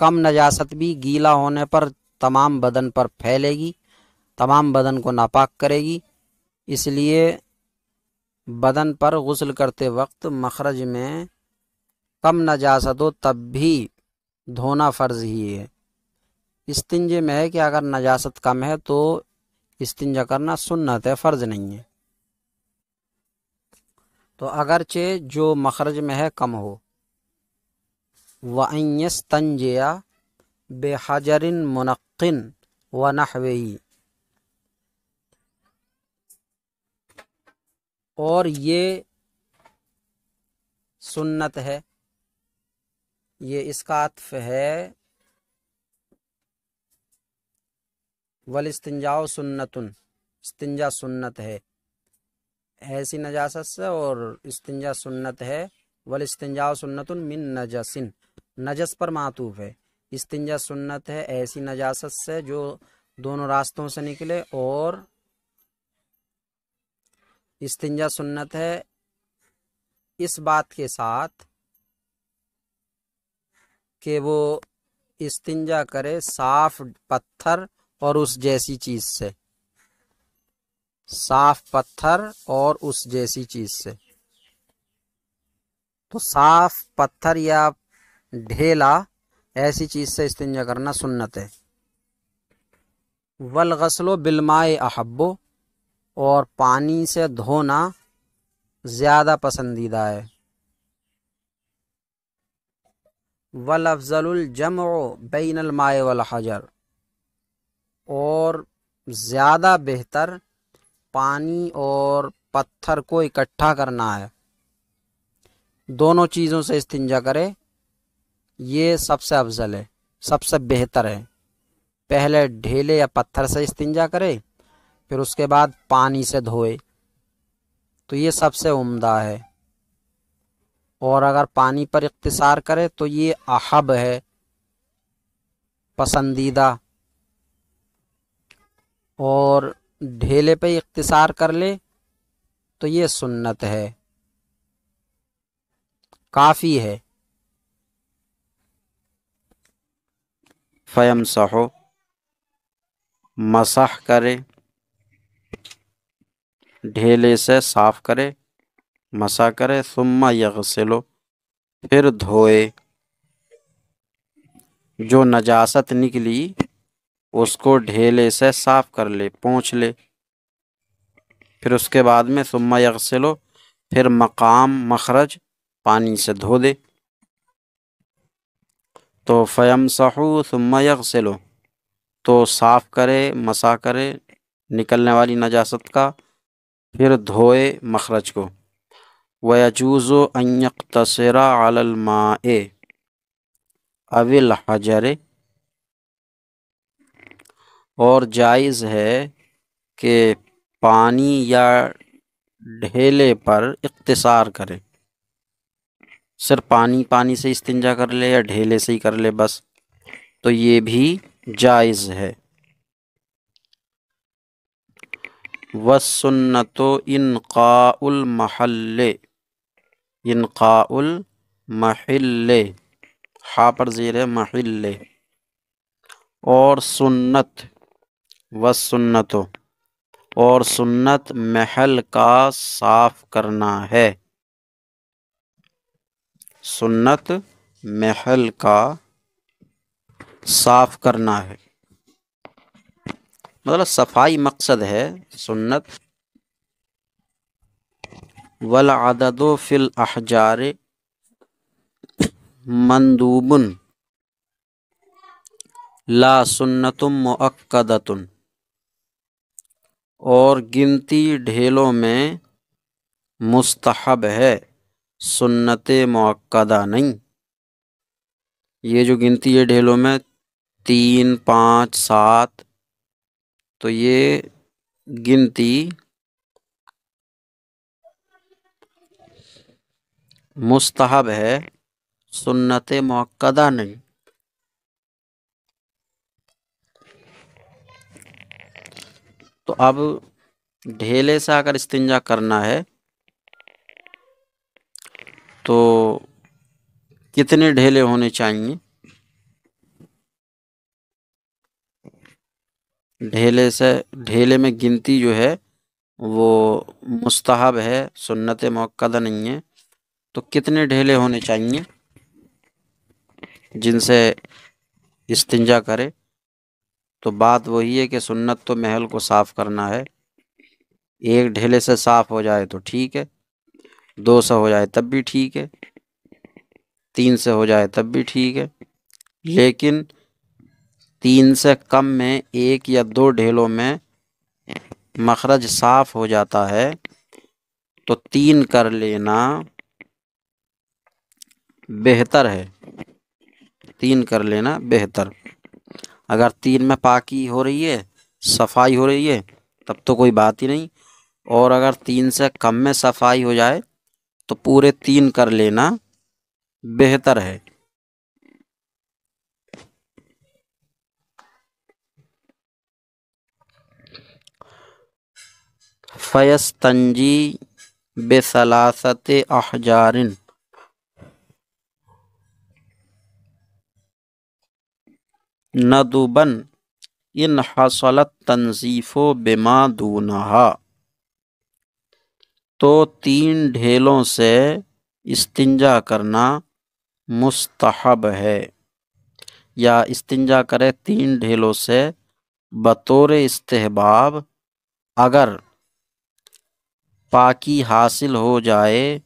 کم نجاست بھی گیلا ہونے پر تمام بدن پر پھیلے گی، تمام بدن کو ناپاک کرے گی، اس لیے بدن پر غسل کرتے وقت مخرج میں کم نجاست ہو تب بھی دھونا فرض ہی ہے۔ استنجے میں ہے کہ اگر نجاست کم ہے تو استنجا کرنا سنت ہے، فرض نہیں ہے۔ تو اگرچہ جو مخرج میں ہے کم ہو۔ وَأَن يَسْتَنْجِيَ بِحَجَرٍ مُنَقٍّ وَنَحْوِهِ، اور یہ سنت ہے، یہ اس کا عطف ہے وَالِاسْتِنْجَاءُ سُنَّةٌ، استنجا سنت ہے ایسی نجاست سے، اور استنجا سنت ہے وَالِاسْتِنْجَاءُ سُنَّةٌ مِّن نَجَسٍ، نجس پر معطوف ہے۔ استنجا سنت ہے ایسی نجاست سے جو دونوں راستوں سے نکلے، اور استنجا سنت ہے اس بات کے ساتھ کہ وہ استنجا کرے صاف پتھر اور اس جیسی چیز سے، صاف پتھر اور اس جیسی چیز سے۔ تو صاف پتھر یا ڈھیلا ایسی چیز سے استنجا کرنا سنت ہے۔ والغسل بالماء احب، اور پانی سے دھونا زیادہ پسندیدہ ہے۔ والافضل الجمع بین الماء والحجر، اور زیادہ بہتر پانی اور پتھر کو اکٹھا کرنا ہے، دونوں چیزوں سے استنجا کرے، یہ سب سے افضل ہے، سب سے بہتر ہے۔ پہلے ڈھیلے یا پتھر سے استنجا کرے، پھر اس کے بعد پانی سے دھوئے، تو یہ سب سے عمدہ ہے۔ اور اگر پانی پر اختصار کرے تو یہ احب ہے، پسندیدہ، اور ڈھیلے پہ اختصار کر لے تو یہ سنت ہے، کافی ہے۔ فیمسح، مسح کرے، ڈھیلے سے صاف کرے، مسح کرے، ثم یغسل، پھر دھوئے، جو نجاست نکلی اس کو ڈھیلے سے صاف کر لے، پونچھ لے، پھر اس کے بعد میں ثم یغسل، پھر مقام مخرج پانی سے دھو دے۔ تو فیمسح ثم یغسل، تو صاف کرے، مسح کرے نکلنے والی نجاست کا، پھر دھوئے مخرج کو۔ وَيَجُوزُ أَن يَقْتَصِرَ عَلَى الْمَاءِ أَوِ الْحَجَرِ، اور جائز ہے کہ پانی یا ڈھیلے پر اقتصار کرے، صرف پانی سے استنجا کر لے یا ڈھیلے سے ہی کر لے بس، تو یہ بھی جائز ہے۔ وَالسُّنَّةُ إِنْقَاءُ الْمَحَلِّ، انقاء المحل، ہا پر زیر ہے، محل، اور سنت، والسنت، اور سنت محل کا صاف کرنا ہے، سنت محل کا صاف کرنا ہے۔ مطلب صفائی مقصد ہے سنت. والعدد فی الاحجار مندوب لا سنت مؤکدۃ، اور گنتی ڈھیلوں میں مستحب ہے، سنت مؤکدہ نہیں. یہ جو گنتی ہے ڈھیلوں میں 3 5 7، تو یہ گنتی مستحب ہے، سنت مؤکدہ نہیں. تو اب ڈھیلے سے اگر استنجا کرنا ہے تو کتنے ڈھیلے ہونے چاہیے؟ ڈھیلے میں گنتی جو ہے وہ مستحب ہے، سنت مؤکدہ نہیں ہے. تو کتنے ڈھیلے ہونے چاہیے جن سے استنجا کرے؟ تو بات وہی ہے کہ سنت تو محل کو صاف کرنا ہے. ایک ڈھیلے سے صاف ہو جائے تو ٹھیک ہے، 2 سے ہو جائے تب بھی ٹھیک ہے، 3 سے ہو جائے تب بھی ٹھیک ہے. لیکن 3 سے کم میں 1 یا 2 ڈھیلوں میں مخرج صاف ہو جاتا ہے تو 3 کر لینا بہتر ہے. 3 کر لینا بہتر. اگر 3 میں پاکی ہو رہی ہے، صفائی ہو رہی ہے، تب تو کوئی بات ہی نہیں. اور اگر 3 سے کم میں صفائی ہو جائے تو پورے 3 کر لینا بہتر ہے. فیستنجی بثلاثت احجار ندبا ان حصلت تنظیف بما دونہا. تو 3 ڈھیلوں سے استنجا کرنا مستحب ہے، یا استنجا کرے 3 ڈھیلوں سے بطور استحباب اگر پاکی حاصل ہو جائے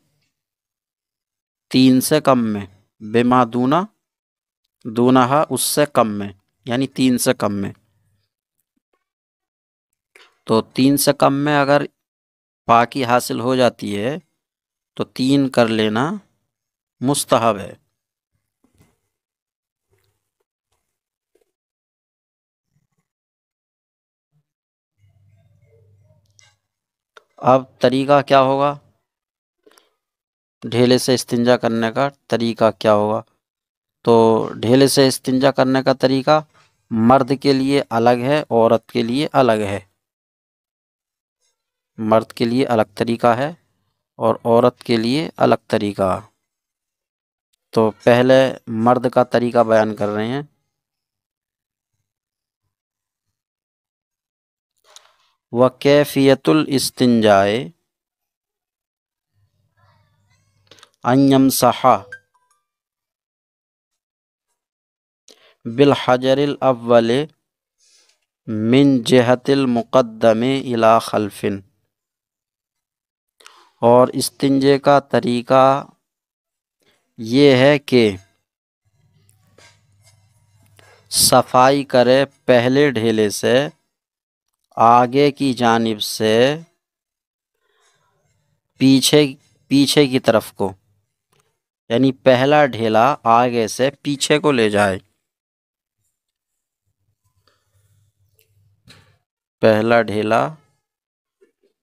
3 سے کم میں، بما دونہا اس سے کم میں، یعنی 3 سے کم میں. تو 3 سے کم میں اگر پاکی حاصل ہو جاتی ہے تو 3 کر لینا مستحب ہے. اب طریقہ کیا ہوگا؟ ڈھیلے سے استنجا کرنے کا طریقہ کیا ہوگا؟ تو ڈھیلے سے استنجا کرنے کا طریقہ مرد کے لیے الگ ہے، عورت کے لیے الگ ہے. مرد کے لیے الگ طریقہ ہے اور عورت کے لیے الگ طریقہ. تو پہلے مرد کا طریقہ بیان کر رہے ہیں. وَكَيْفِيَّةُ الْإِسْتِنْجَاءِ أَنْ يَمْسَحَ بِالْحَجَرِ الْأَوَّلِ مِنْ جِهَةِ الْمُقَدَّمِ إِلَى خَلْفٍ. اور استنجے کا طریقہ یہ ہے کہ صفائی کرے پہلے ڈھیلے سے آگے کی جانب سے پیچھے کی طرف کو، یعنی پہلا ڈھیلا آگے سے پیچھے کو لے جائے. پہلا ڈھیلا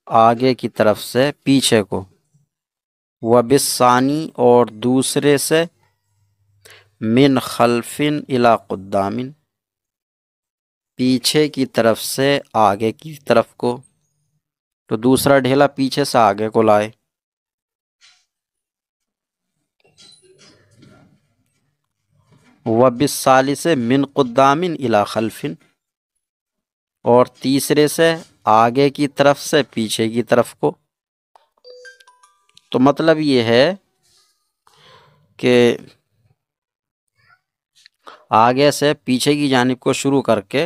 آگے کی طرف سے پیچھے کو، وبالثانی اور دوسرے سے من خلف الی قدام، پیچھے کی طرف سے آگے کی طرف کو. تو دوسرا ڈھیلا پیچھے سے آگے کو لائے. وبالثالث من قدام الی خلف، اور تیسرے سے آگے کی طرف سے پیچھے کی طرف کو. تو مطلب یہ ہے کہ آگے سے پیچھے کی جانب کو شروع کر کے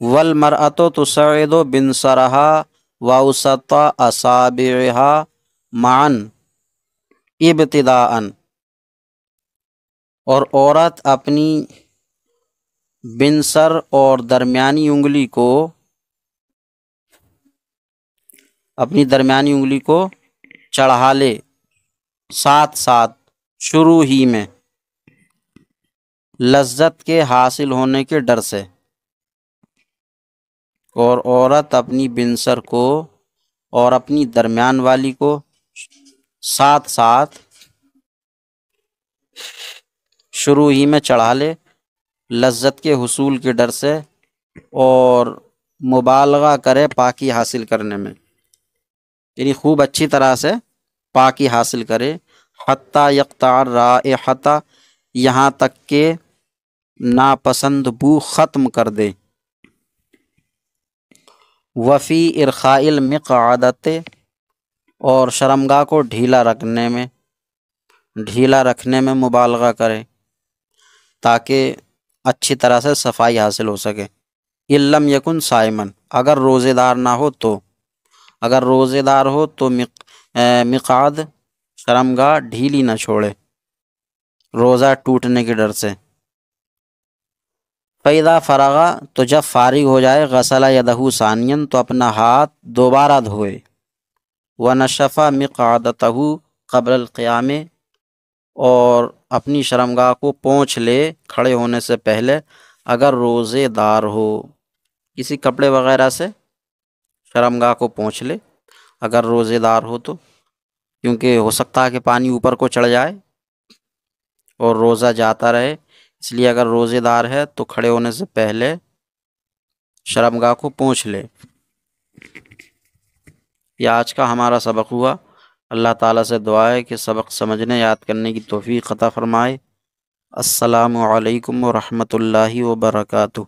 والمرأة تسعد بنصرها ووسط أصابعها معا ابتداءً، اور عورت اپنی بنسر اور درمیانی انگلی کو چڑھا لے ساتھ ساتھ شروع ہی میں، لذت کے حاصل ہونے کے ڈر سے، اور عورت اپنی بنسر کو اور اپنی درمیان والی کو ساتھ ساتھ شروع ہی میں چڑھا لے لذت کے حصول کے ڈر سے، اور مبالغہ کرے پاکی حاصل کرنے میں، یعنی خوب اچھی طرح سے پاکی حاصل کرے، حتیٰ یقطع الرائحۃ، یہاں تک کہ ناپسند بو ختم کر دے، وفی ارخاء المقعدۃ، اور شرمگاہ کو ڈھیلا رکھنے میں مبالغہ کرے تاکہ اچھی طرح سے صفائی حاصل ہو سکے۔ ان لم یکن صائما، اگر روزے دار نہ ہو تو، مقعد شرمگاہ ڈھیلی نہ چھوڑے روزہ ٹوٹنے کے ڈر سے۔ فَإِذَا فَرَغَ، تو جب فارغ ہو جائے، غسل یدہ ثانیاً، تو اپنا ہاتھ دوبارہ دھوئے، وَنَشَفَ مِقْعَدَتَهُ قبل القیام، اور اپنی شرمگاہ کو پونچھ لے کھڑے ہونے سے پہلے، اگر روزے دار ہو، کسی کپڑے وغیرہ سے شرمگاہ کو پونچھ لے اگر روزے دار ہو تو، کیونکہ ہو سکتا ہے کہ پانی اوپر کو چڑھ جائے اور روزہ جاتا رہے، اس لیے اگر روزے دار ہے تو کھڑے ہونے سے پہلے شرمگاہ کو پونچھ لے۔ یہ آج کا ہمارا سبق ہوا۔ اللہ تعالیٰ سے دعا ہے کہ سبق سمجھنے یاد کرنے کی توفیق عطا فرمائے۔ السلام علیکم ورحمۃ اللہ وبرکاتہ۔